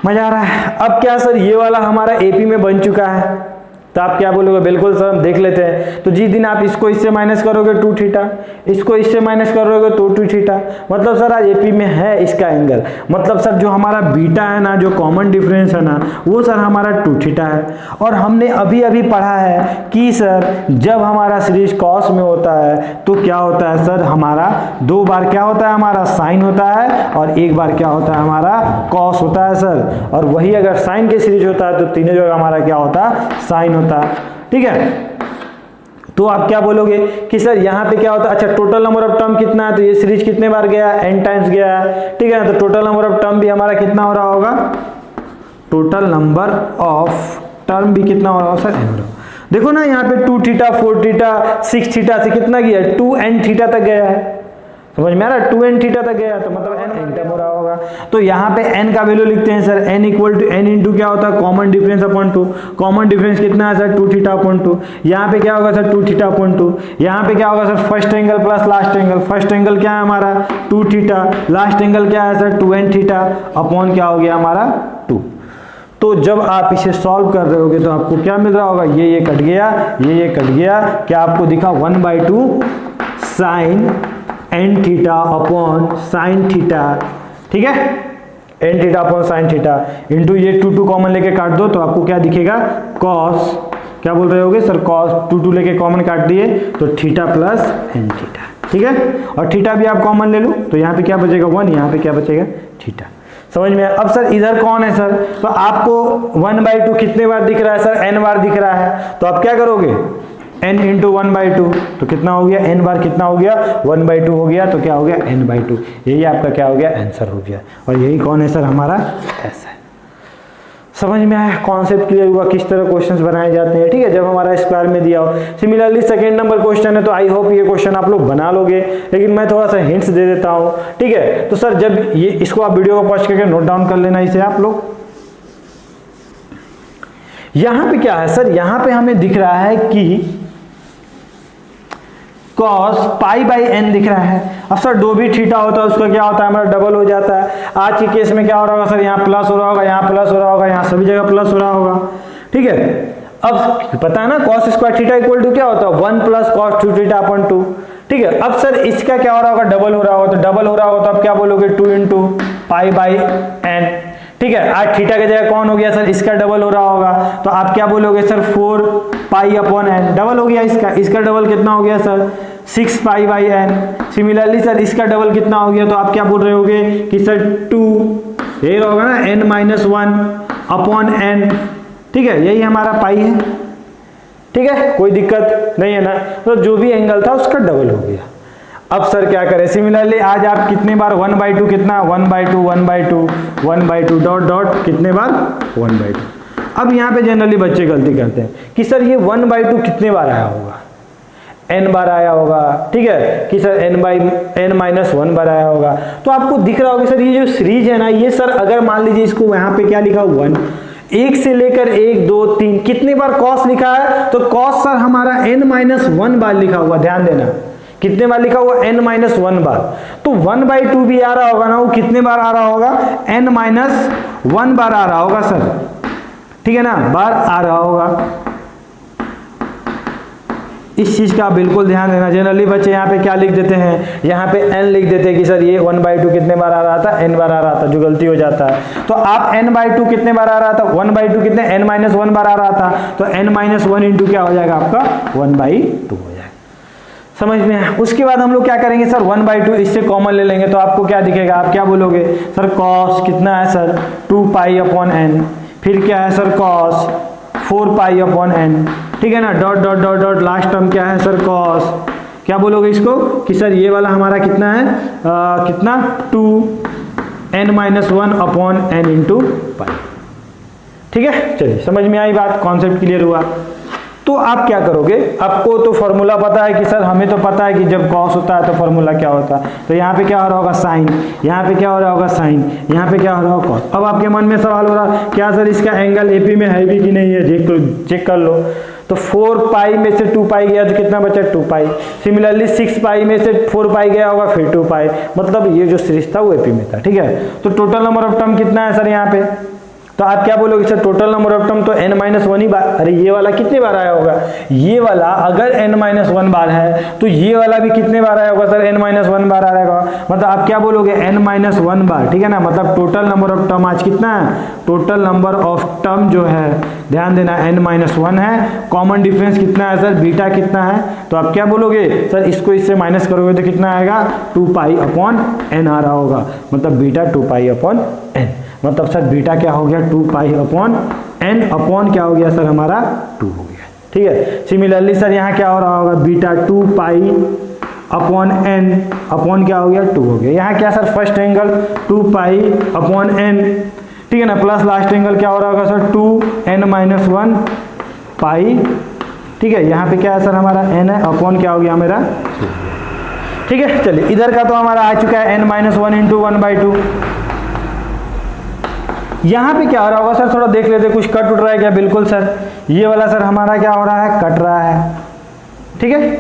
मजा आ रहा है। अब क्या सर, ये वाला हमारा एपी में बन चुका है, तो आप क्या बोलोगे, बिल्कुल सर हम देख लेते हैं। तो जिस दिन आप इसको इससे माइनस करोगे 2 थीटा, इसको इससे माइनस करोगे तो 2 थीटा, मतलब सर आज एपी में है इसका एंगल, मतलब सर जो हमारा बीटा है ना, जो कॉमन डिफरेंस है ना, वो सर हमारा 2 थीटा है। और हमने अभी अभी पढ़ा है कि सर जब हमारा सीरीज कॉस में होता है तो क्या होता है सर, हमारा 2 बार क्या होता है, हमारा साइन होता है, और 1 बार क्या होता है, हमारा कॉस होता है सर। और वही अगर साइन के सीरीज होता है तो तीनों जगह हमारा क्या होता है, साइन होता है, ठीक है। तो आप क्या बोलोगे कि सर यहाँ पे क्या होता है, अच्छा टोटल नंबर ऑफ टर्म कितना है, तो ये सीरीज कितने बार गया, n टाइम्स गया है, ठीक है। तो टोटल नंबर ऑफ टर्म भी हमारा कितना हो रहा होगा, टोटल नंबर ऑफ टर्म भी कितना हो रहा होगा सर, n। देखो ना यहाँ पे 2 थीटा 4 थीटा 6 थीटा से कितना गया, 2n थीटा तक गया है। समझ में आ रहा है, 2n थीटा तक गया, तो मतलब n टर्म हो रहा होगा। तो यहाँ पे n का वैल्यू लिखते हैं sir, n equal to n into क्या होता है, common difference upon 2। Common difference कितना है सर, 2 थीटा अपॉन 2। यहाँ पे क्या होगा सर, 2 थीटा अपॉन 2। यहाँ पे क्या होगा sir, first angle plus last angle. First angle क्या है हमारा, 2 थीटा, लास्ट एंगल क्या है सर, 2n थीटा अपॉन क्या हो गया हमारा 2। तो जब आप इसे सॉल्व कर रहे होगे तो आपको क्या मिल रहा होगा, ये कट गया, ये कट गया, क्या आपको दिखा, 1/2 sine n theta upon sine theta, ठीक है, n theta upon sine theta into ये 2 कॉमन लेके काट दो तो आपको क्या दिखेगा, कॉस, क्या बोल रहे होगे सर, कॉस 2 लेके कॉमन काट दिए तो थीटा प्लस n थीटा, ठीक है। और थीटा भी आप कॉमन ले लो तो यहाँ पे क्या बचेगा 1, यहाँ पे क्या बचेगा थीटा। समझ में आया। अब सर इधर कौन है सर, तो आपको 1/2 कितने बार दिख रहा है सर, n बार दिख रहा है। तो आप क्या करोगे, n इंटू 1/2 तो कितना हो गया, n बार कितना हो गया, 1/2 हो गया, तो क्या हो गया n/2। यही आपका क्या हो गया, आंसर हो गया। और यही कौन है सर, हमारा s है। समझ में आया, कॉन्सेप्ट क्लियर हुआ किस तरह क्वेश्चंस बनाए जाते हैं, ठीक है, जब हमारा स्क्वायर में दिया हो। सिमिलरली सेकंड नंबर क्वेश्चन है, तो आई होप ये क्वेश्चन आप लोग बना लोगे, लेकिन मैं थोड़ा सा हिंट्स दे देता हूँ, ठीक है। तो सर जब ये इसको आप वीडियो को पॉज करके नोट डाउन कर लेना इसे आप लोग। यहाँ पे क्या है सर, यहाँ पे हमें दिख रहा है कि कॉस पाई बाई एन दिख रहा है। अब सर जो भी थीटा होता है उसका क्या होता है, हमारा डबल हो जाता है। आज के केस में क्या हो रहा होगा सर, यहाँ प्लस हो रहा होगा, यहाँ प्लस हो रहा होगा, यहाँ सभी जगह प्लस हो रहा होगा, ठीक है। अब पता है ना cos square theta equal to क्या होता है, 1 प्लस कॉस 2 थीटा अपॉन 2, ठीक है। अब सर इसका क्या हो रहा होगा, डबल हो रहा होगा, तो डबल हो रहा होगा तो आप क्या बोलोगे 2 इंटू पाई बाई एन, ठीक है। आज थीटा की जगह कौन हो गया सर, इसका डबल हो रहा होगा, तो आप क्या बोलोगे sir 4 pi upon n, double हो गया इसका डबल कितना हो गया sir 6 pi by n. Similarly sir इसका डबल कितना हो गया, तो आप क्या बोल रहे होगे कि सर 2 ये होगा ना n माइनस 1 अपॉन एन, ठीक है, यही हमारा पाई है, ठीक है, कोई दिक्कत नहीं है ना। तो जो भी एंगल था उसका डबल हो गया। अब सर क्या करें, सिमिलरली आज आप कितने बार 1/2 कितना 1/2 1/2 1/2 डॉट डॉट कितने बार 1/2। अब यहाँ पे जनरली बच्चे गलती करते हैं कि सर ये 1/2 कितने बार आया होगा, n बार आया होगा, ठीक है, कि सर n माइनस 1 बार आया होगा। तो आपको दिख रहा होगा सर ये जो सीरीज है ना, ये सर अगर मान लीजिए इसको यहाँ पे क्या लिखा 1, 1 से लेकर 1 2 3 कितने बार cos लिखा है, तो cos सर हमारा n माइनस 1 बार लिखा हुआ, ध्यान देना कितने बार लिखा हुआ n माइनस 1 बार। तो 1/2 भी आ रहा होगा ना, वो कितने बार आ रहा होगा, n माइनस 1 बार आ रहा होगा सर, ठीक है ना, बार आ रहा होगा। इस चीज का बिल्कुल ध्यान देना। जनरली बच्चे यहाँ पे क्या लिख देते हैं, यहाँ पे n लिख देते हैं कि सर ये 1/2 कितने बार आ रहा था, n बार आ रहा था, जो गलती हो जाता है। तो आप n/2 कितने बार आ रहा था, 1/2 कितने n माइनस 1 बार आ रहा था, तो n माइनस 1 इंटू क्या हो जाएगा आपका 1/2 हो जाएगा, समझ में आया। उसके बाद हम लोग क्या करेंगे सर 1/2 इससे कॉमन ले लेंगे, तो आपको क्या दिखेगा, आप क्या बोलोगे सर cos कितना है सर 2 पाई अपॉन n, फिर क्या है sir cos 4 pi upon n, ठीक है ना, dot dot dot dot last term क्या है सर cos, क्या बोलोगे इसको कि सर ये वाला हमारा कितना है कितना 2 n minus 1 upon n into pi, ठीक है। चलिए समझ में आई बात, कॉन्सेप्ट क्लियर हुआ। तो आप क्या करोगे, आपको तो फॉर्मूला पता है कि सर हमें तो पता है कि जब cos होता है तो फॉर्मूला क्या होता है, तो यहाँ पे क्या हो रहा होगा साइन, यहाँ पे क्या हो रहा होगा साइन, यहाँ पे क्या हो रहा होगा cos। अब आपके मन में सवाल हो रहा क्या सर इसका एंगल एपी में है भी कि नहीं है, चेक कर लो। तो 4 पाई में से 2 पाई गया तो कितना बचा 2 पाई। सिमिलरली 6 पाई में से 4 पाई गया होगा, फिर 2 पाई, मतलब ये जो सीरीज था वो एपी में था, ठीक है। तो टोटल नंबर ऑफ टर्म कितना है सर यहाँ पे, तो आप क्या बोलोगे sir total number of term तो n माइनस 1 ही बार, अरे ये वाला कितने बार आया होगा, ये वाला अगर n माइनस 1 बार है तो ये वाला भी कितने बार आया होगा सर n माइनस 1 बार आएगा, मतलब आप क्या बोलोगे n माइनस 1 बार, ठीक है ना। मतलब टोटल नंबर ऑफ टर्म आज कितना है, टोटल नंबर ऑफ टर्म जो है ध्यान देना n माइनस 1 है। कॉमन डिफरेंस कितना है सर, बीटा कितना है, तो आप क्या बोलोगे सर इसको इससे माइनस करोगे तो कितना आएगा 2 पाई अपॉन n आ रहा होगा, मतलब बीटा 2 पाई अपॉन n, मतलब सर बीटा क्या हो गया 2 पाई अपॉन n अपॉन क्या हो गया सर हमारा 2 हो गया, ठीक है। सिमिलरली सर यहाँ क्या हो रहा होगा beta 2 pi upon n upon क्या हो गया 2 हो गया। यहाँ क्या sir first angle 2 pi upon n, ठीक है ना, प्लस लास्ट एंगल क्या हो रहा होगा सर 2n माइनस 1 पाई, ठीक है। यहाँ पे क्या है सर हमारा n है अपॉन क्या हो गया मेरा, ठीक है। चलिए इधर का तो हमारा आ चुका है n माइनस 1 इंटू 1/2। यहाँ पे क्या हो रहा होगा सर, थोड़ा देख लेते कुछ कट उठ रहा है क्या, बिल्कुल सर ये वाला सर हमारा क्या हो रहा है कट रहा है, ठीक है,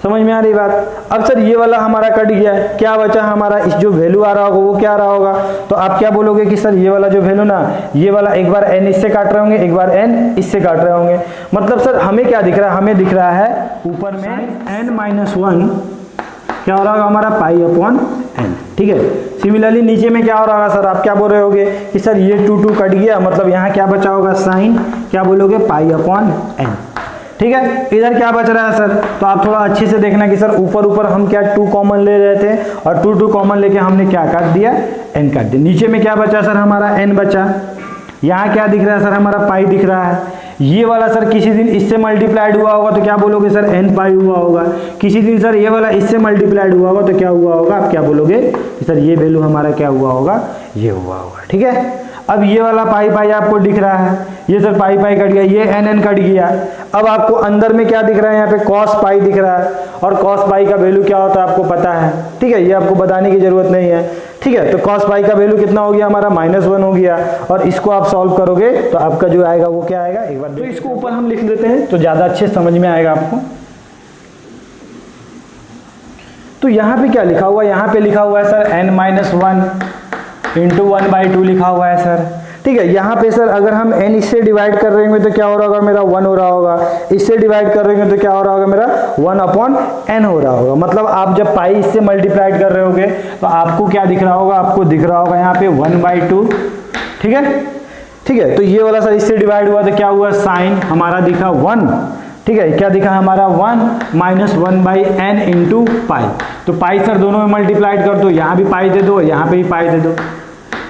समझ में आ रही बात। अब सर ये वाला हमारा कट गया, क्या बचा हमारा, इस जो वैल्यू आ रहा होगा वो क्या आ रहा होगा, तो आप क्या बोलोगे कि सर ये वाला जो वैल्यू ना, ये वाला एक बार n इससे काट रहे होंगे, एक बार n इससे काट रहे होंगे, मतलब सर हमें क्या दिख रहा है, हमें दिख रहा है ऊपर में n माइनस 1 क्या हो रहा होगा हमारा पाई अपॉन n, ठीक है। सिमिलरली नीचे में क्या हो रहा होगा सर, आप क्या बोल रहे होगे कि सर ये 2 कट गया, मतलब यहाँ क्या बचा होगा साइन, क्या बोलोगे पाई अपॉन n, ठीक है। इधर क्या बच रहा है सर, तो आप थोड़ा अच्छे से देखना कि सर ऊपर ऊपर हम क्या 2 कॉमन ले रहे थे और 2 कॉमन लेके हमने क्या काट दिया n काट दिया। नीचे में क्या बचा सर हमारा n बचा, यहाँ क्या दिख रहा है सर हमारा पाई दिख रहा है। ये वाला सर किसी दिन इससे मल्टीप्लाइड हुआ होगा तो क्या बोलोगे सर n पाई हुआ होगा, किसी दिन सर ये वाला इससे मल्टीप्लाइड हुआ होगा तो क्या हुआ होगा, आप क्या बोलोगे कि सर ये वैल्यू हमारा क्या हुआ होगा, ये हुआ होगा, ठीक है। अब ये वाला पाई पाई आपको दिख रहा है, ये सर पाई पाई कट गया, ये n कट गया। अब आपको अंदर में क्या दिख रहा है, यहाँ पे cos पाई दिख रहा है, और cos पाई का वैल्यू क्या होता है आपको पता है, ठीक है, ये आपको बताने की जरूरत नहीं है, ठीक है। तो cos पाई का वैल्यू कितना हो गया हमारा -1 हो गया, और इसको आप सॉल्व करोगे तो आपका जो आएगा वो क्या आएगा, एक बार तो इसको ऊपर हम लिख देते हैं तो ज्यादा अच्छे समझ में आएगा आपको। तो यहाँ पे क्या लिखा हुआ है, यहाँ पे लिखा हुआ है सर n-1 इंटू 1/2 लिखा हुआ है सर। ठीक है, यहाँ पे सर अगर हम n इससे डिवाइड कर रहे होंगे तो क्या हो रहा होगा मेरा 1 हो रहा होगा, इससे डिवाइड कर रहे होंगे तो क्या हो रहा होगा मेरा 1/n हो रहा होगा। मतलब आप जब पाई इससे मल्टीप्लाइड कर रहे होगे तो आपको क्या दिख रहा होगा, आपको दिख रहा होगा यहाँ पे 1/2। ठीक है, ठीक है, तो ये वाला सर इससे डिवाइड हुआ तो क्या हुआ, साइन हमारा दिखा 1। ठीक है, क्या दिखा हमारा 1 माइनस 1/n इंटू पाई। तो पाई सर दोनों में मल्टीप्लाइड कर दो, यहाँ भी पाई दे दो, यहाँ पे भी पाई दे दो।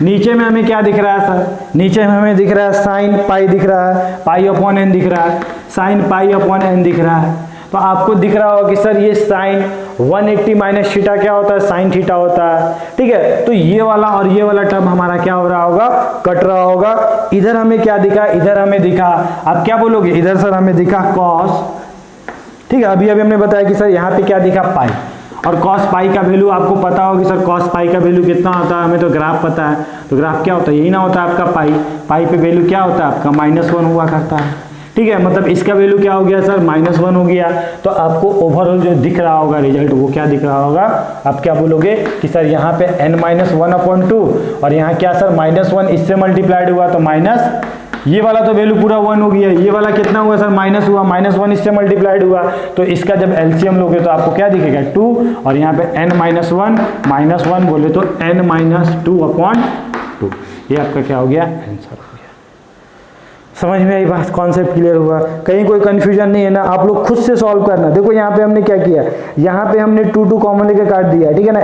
नीचे में हमें क्या दिख रहा है सर, नीचे में हमें दिख रहा है साइन पाई दिख रहा है, पाई अपॉन एन दिख रहा है, साइन पाई अपॉन एन दिख रहा है। तो आपको दिख रहा होगा कि सर ये साइन 180 माइनस थीटा क्या होता है, साइन थीटा होता है। ठीक है, तो ये वाला और ये वाला टर्म हमारा क्या हो रहा होगा, कट रहा होगा। इधर हमें क्या दिखा, इधर हमें दिखा, आप क्या बोलोगे, इधर सर हमें दिखा कॉस। ठीक है, अभी हमने बताया कि सर यहाँ पे क्या दिखा, पाई। और कॉस पाई का वैल्यू आपको पता होगी सर, कॉस पाई का वैल्यू कितना होता है, हमें तो ग्राफ पता है। तो ग्राफ क्या होता है, यही ना होता है आपका पाई। पाई पे वैल्यू क्या होता है आपका -1 हुआ करता है। ठीक है, मतलब इसका वैल्यू क्या हो गया सर, -1 हो गया। तो आपको ओवरऑल जो दिख रहा होगा रिजल्ट वो क्या दिख रहा होगा, आप क्या बोलोगे कि सर यहाँ पे n-1/2 और यहाँ क्या सर -1 इससे मल्टीप्लाइड हुआ तो माइनस, ये वाला तो वैल्यू पूरा 1 हो गया, ये वाला कितना हुआ सर, माइनस हुआ, -1 इससे मल्टीप्लाइड हुआ। तो इसका जब एलसीएम लोगे तो आपको क्या दिखेगा 2, और यहाँ पे n-1 बोले तो n-2/2। ये आपका क्या हो गया, आंसर हो गया। समझ में आई बात, कॉन्सेप्ट क्लियर हुआ, कहीं कोई कंफ्यूजन नहीं है ना। आप लोग खुद से सॉल्व करना। देखो यहाँ पे हमने क्या किया, यहाँ पे हमने 2 कॉमन लेके काट दिया, ठीक है ना।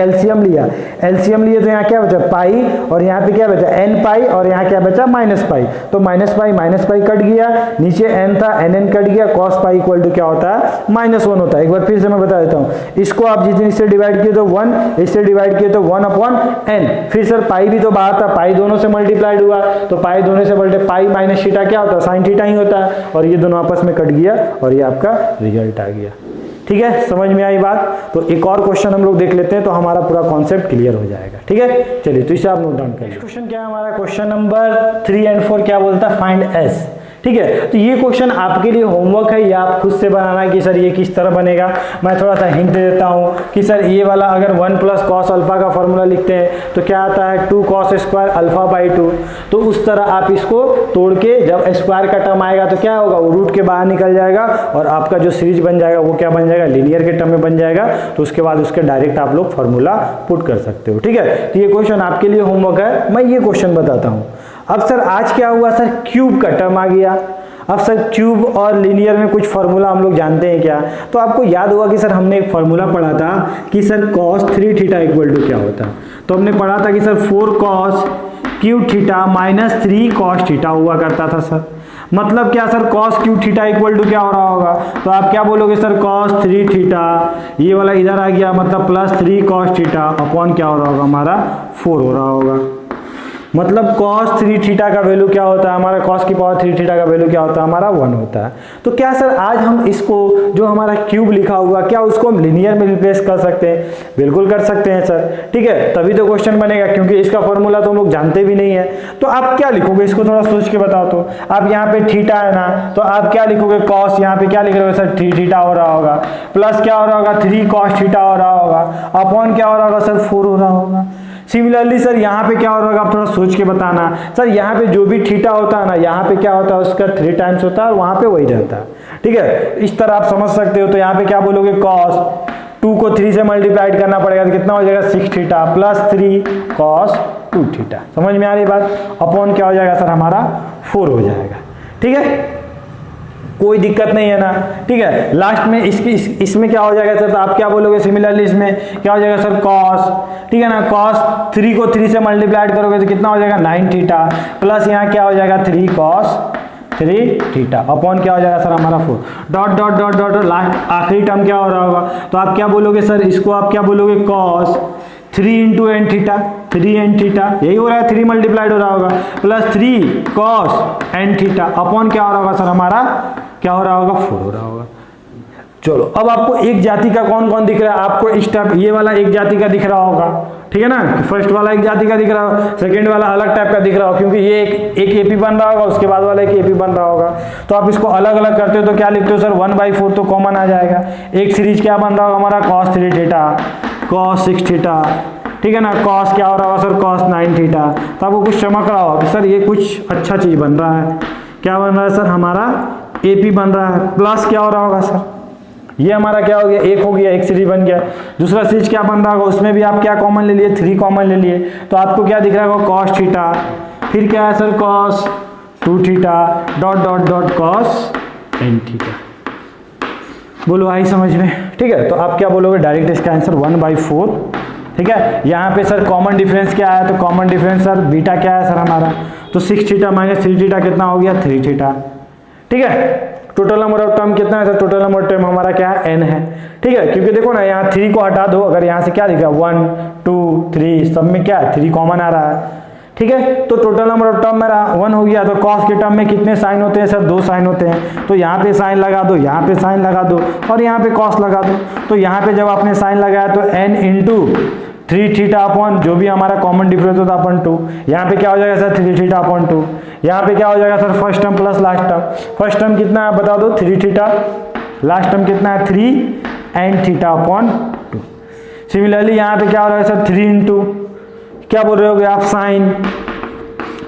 एलसीएम लिया, एलसीएम लिए तो यहाँ क्या बचा, पाई, और यहाँ पे क्या बचा n पाई, और यहाँ क्या बचा -पाई। तो -पाई कट गया, नीचे n था, n कट गया, cos पाई इक्वल टू क्या होता है, -1 होता है। एक बार फिर से मैं बता देता हूँ, इसको आप जितने इससे डिवाइड किए तो 1, इससे डिवाइड किए तो 1/n। फिर सर पाई भी तो बाहर था, पाई दोनों से मल्टीप्लाइड हुआ, तो पाई दोनों से मल्टीप्लाई, पाई माइनस थीटा क्या होता है, साइन थीटा ही होता है, और ये दोनों आपस में कट गया और ये आपका रिजल्ट आ गया। ठीक है, समझ में आई बात। तो एक और क्वेश्चन हम लोग देख लेते हैं तो हमारा पूरा कॉन्सेप्ट क्लियर हो जाएगा। ठीक है, चलिए तो इसे आप नोट डाउन करिए। क्वेश्चन क्या है हमारा, क्वेश्चन नंबर 3 और 4 क्या बोलता है, फाइंड एस। ठीक है, तो ये क्वेश्चन आपके लिए होमवर्क है, या आप खुद से बनाना है कि सर ये किस तरह बनेगा। मैं थोड़ा सा हिंट दे देता हूँ कि सर ये वाला अगर 1 + cos अल्फा का फॉर्मूला लिखते हैं तो क्या आता है 2 cos स्क्वायर अल्फा/2। तो उस तरह आप इसको तोड़ के जब स्क्वायर का टर्म आएगा तो क्या होगा, वो रूट के बाहर निकल जाएगा और आपका जो सीरीज बन जाएगा वो क्या बन जाएगा, लीनियर के टर्म में बन जाएगा। तो उसके बाद उसके डायरेक्ट आप लोग फॉर्मूला पुट कर सकते हो। ठीक है, तो ये क्वेश्चन आपके लिए होमवर्क है, मैं ये क्वेश्चन बताता हूँ। अब सर आज क्या हुआ सर, क्यूब का टर्म आ गया। अब सर क्यूब और लीनियर में कुछ फार्मूला हम लोग जानते हैं क्या, तो आपको याद होगा कि सर हमने एक फार्मूला पढ़ा था कि sir cos 3 theta equal to क्या होता है। तो हमने पढ़ा था कि sir 4 cos cube theta minus 3 cos theta हुआ करता था सर। मतलब क्या sir, cos cube theta equal to क्या हो रहा होगा, तो आप क्या बोलोगे सर, cos 3 थीटा, ये वाला इधर आ गया, मतलब +3 cos थीटा अपॉन क्या हो रहा होगा हमारा 4 हो रहा होगा। मतलब cos 3 थीटा का वैल्यू क्या होता है हमारा, cos की पावर 3 थीटा का वैल्यू क्या होता है हमारा 1 होता है। तो क्या सर आज हम इसको जो हमारा क्यूब लिखा हुआ, क्या उसको हम लिनियर में रिप्लेस कर सकते हैं, बिल्कुल कर सकते हैं सर। ठीक है, तभी तो क्वेश्चन बनेगा, क्योंकि इसका फॉर्मूला तो हम लोग जानते भी नहीं है। तो आप क्या लिखोगे, इसको थोड़ा सोच के बताओ। तो आप यहाँ पे थीटा है ना, तो आप क्या लिखोगे, cos, यहाँ पे क्या लिख रहे हो सर 3 थीटा हो रहा होगा, प्लस क्या हो रहा होगा 3 cos थीटा हो रहा होगा, अपॉन क्या हो रहा होगा सर 4 हो रहा होगा। सिमिलरली सर यहाँ पे क्या हो रहा होगा, आप थोड़ा सोच के बताना। सर यहाँ पे जो भी थीटा होता है ना, यहाँ पे क्या होता है उसका 3 टाइम्स होता है और वहाँ पे वही रहता है। ठीक है, इस तरह आप समझ सकते हो। तो यहाँ पे क्या बोलोगे, cos 2 को 3 से मल्टीप्लाइड करना पड़ेगा तो कितना हो जाएगा 6 थीटा प्लस 3 cos 2 थीटा। समझ में आ रही बात, अपॉन क्या हो जाएगा सर हमारा 4 हो जाएगा। ठीक है, कोई दिक्कत नहीं है ना। ठीक है, लास्ट में इसमें क्या हो जाएगा सर, तो आप क्या बोलोगे, सिमिलरली इसमें क्या हो जाएगा सर cos, ठीक है ना, cos 3 को 3 से मल्टीप्लाइड करोगे तो कितना हो जाएगा 9 थीटा प्लस यहाँ क्या हो जाएगा 3 cos 3 थीटा अपॉन क्या हो जाएगा सर हमारा 4 dot dot dot dot last आखिरी टर्म क्या हो रहा होगा, तो आप क्या बोलोगे सर, इसको आप क्या बोलोगे cos 3 × n theta, 3n theta, यही हो रहा है 3 मल्टीप्लाइड हो रहा होगा, plus 3 cos n theta upon क्या हो रहा होगा सर हमारा, क्या हो रहा होगा 4 हो रहा होगा। चलो अब आपको एक जाति का कौन कौन दिख रहा है, आपको इस टाइप ये वाला एक जाति का दिख रहा होगा, ठीक है ना, फर्स्ट वाला एक जाति का दिख रहा होगा, सेकंड वाला अलग टाइप का दिख रहा होगा, क्योंकि ये एक एपी बन रहा होगा, उसके बाद वाला एक एपी बन रहा होगा। तो आप इसको अलग अलग करते हो तो क्या लिखते हो सर, 1/4 तो कॉमन आ जाएगा। एक सीरीज क्या बन रहा होगा हमारा, cos 3 थीटा, cos 6 थीटा, ठीक है ना, cos क्या हो रहा होगा सर, cos 9 थीटा। तो आपको कुछ चमक रहा होगा कि सर ये कुछ अच्छा चीज बन रहा है, क्या बन रहा है सर, हमारा एपी बन रहा है। प्लस क्या हो रहा होगा सर, ये हमारा क्या हो गया, एक हो गया, एक सीरीज बन गया। दूसरा सीरीज क्या बन रहा होगा, उसमें भी आप क्या कॉमन ले लिए, 3 कॉमन ले लिए, तो आपको क्या दिख रहा होगा, cos थीटा, फिर क्या है sir, cos 2 theta dot dot dot cos n theta. बोलो आई समझ में, ठीक है। तो आप क्या बोलोगे, डायरेक्ट इसका आंसर 1/4, ठीक है। यहाँ पे सर कॉमन डिफरेंस क्या है, तो कॉमन डिफरेंस सर बीटा क्या है सर हमारा, तो 6 थीटा माइनस 3 थीटा कितना हो गया, 3 थीटा, ठीक है। टोटल नंबर ऑफ टर्म कितना है sir, total number of term हमारा क्या है, n है, ठीक है। क्योंकि देखो ना यहाँ 3 को हटा दो, अगर यहाँ से क्या दिखा 1 2 3 सब में क्या है 3 कॉमन आ रहा है, ठीक है। तो टोटल नंबर ऑफ टर्म मेरा 1 हो गया। तो cos के टर्म में कितने साइन होते हैं सर, 2 साइन होते हैं। तो यहाँ पे साइन लगा दो, यहाँ पे साइन लगा दो और यहाँ पे cos लगा दो। तो यहाँ पे जब आपने साइन लगाया तो n इंटू 3 थीटा अपॉन जो भी हमारा कॉमन डिफरेंस होता है अपन 2, यहाँ पे क्या हो जाएगा सर 3 थीटा अपॉन 2, यहाँ पे क्या हो जाएगा sir first term plus last term. First term कितना है बता दो 3 थीटा, लास्ट टर्म कितना है 3 n थीटा अपॉन 2। सिमिलरली यहाँ पे क्या हो रहा है सर 3 इंटू क्या बोल रहे होगे आप,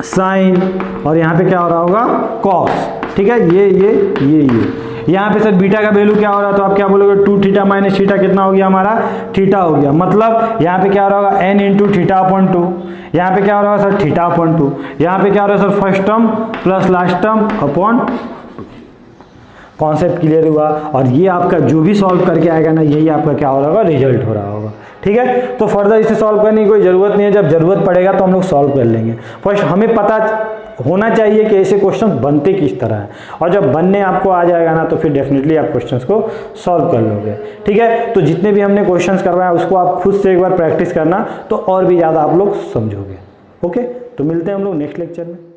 साइन और यहाँ पे क्या हो रहा होगा कॉस, ठीक है। ये यहाँ पे सर बीटा का वैल्यू क्या हो रहा है, तो आप क्या बोलोगे 2 थीटा माइनस थीटा कितना हो गया हमारा, थीटा हो गया। मतलब यहाँ पे क्या हो रहा होगा n इंटू थीटा अपॉन 2, यहाँ पे क्या हो रहा है सर थीटा अपॉन 2, यहाँ पे क्या हो रहा है sir first term plus last term upon. Concept clear हुआ। और ये आपका जो भी सॉल्व करके आएगा ना, यही आपका क्या हो रहा होगा, रिजल्ट हो रहा होगा, ठीक है। तो फर्दर इसे सॉल्व करने की कोई ज़रूरत नहीं है, जब ज़रूरत पड़ेगा तो हम लोग सॉल्व कर लेंगे। फर्स्ट हमें पता होना चाहिए कि ऐसे क्वेश्चन बनते किस तरह है, और जब बनने आपको आ जाएगा ना तो फिर डेफिनेटली आप क्वेश्चंस को सॉल्व कर लोगे, ठीक है। तो जितने भी हमने क्वेश्चंस करवाए उसको आप खुद से एक बार प्रैक्टिस करना, तो और भी ज़्यादा आप लोग समझोगे। ओके, तो मिलते हैं हम लोग नेक्स्ट लेक्चर में।